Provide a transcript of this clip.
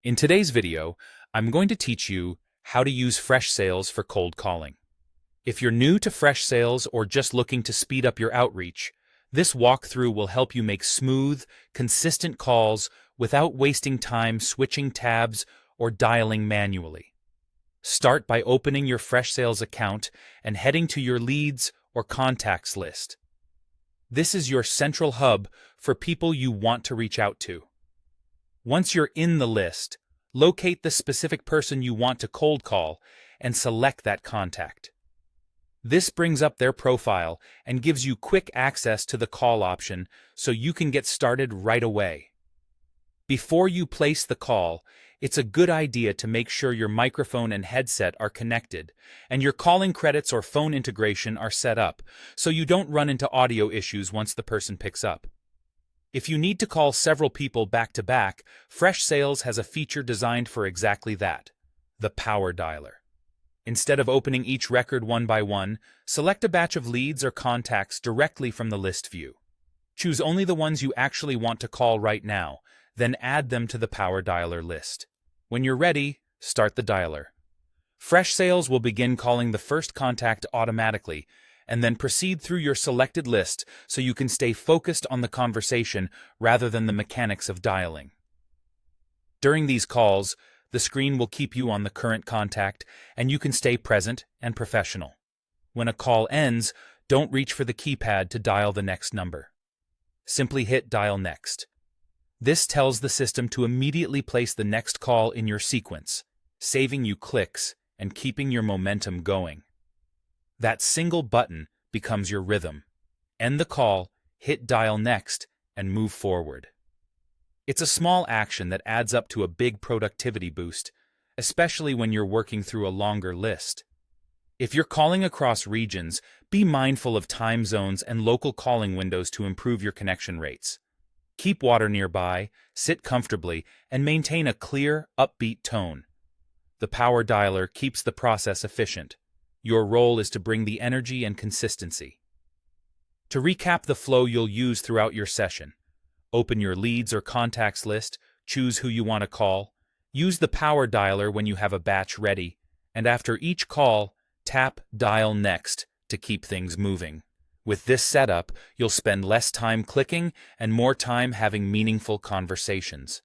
In today's video, I'm going to teach you how to use Freshsales for cold calling. If you're new to Freshsales or just looking to speed up your outreach, this walkthrough will help you make smooth, consistent calls without wasting time switching tabs or dialing manually. Start by opening your Freshsales account and heading to your leads or contacts list. This is your central hub for people you want to reach out to. Once you're in the list, locate the specific person you want to cold call and select that contact. This brings up their profile and gives you quick access to the call option so you can get started right away. Before you place the call, it's a good idea to make sure your microphone and headset are connected and your calling credits or phone integration are set up so you don't run into audio issues once the person picks up. If you need to call several people back to back, Freshsales has a feature designed for exactly that, the power dialer. Instead of opening each record one by one, select a batch of leads or contacts directly from the list view. Choose only the ones you actually want to call right now, then add them to the power dialer list. When you're ready, start the dialer. Freshsales will begin calling the first contact automatically, and then proceed through your selected list so you can stay focused on the conversation rather than the mechanics of dialing. During these calls, the screen will keep you on the current contact, and you can stay present and professional. When a call ends, don't reach for the keypad to dial the next number. Simply hit Dial Next. This tells the system to immediately place the next call in your sequence, saving you clicks and keeping your momentum going. That single button becomes your rhythm. End the call, hit Dial Next, and move forward. It's a small action that adds up to a big productivity boost, especially when you're working through a longer list. If you're calling across regions, be mindful of time zones and local calling windows to improve your connection rates. Keep water nearby, sit comfortably, and maintain a clear, upbeat tone. The power dialer keeps the process efficient. Your role is to bring the energy and consistency. To recap the flow you'll use throughout your session, open your leads or contacts list, choose who you want to call, use the power dialer when you have a batch ready, and after each call, tap Dial Next to keep things moving. With this setup, you'll spend less time clicking and more time having meaningful conversations.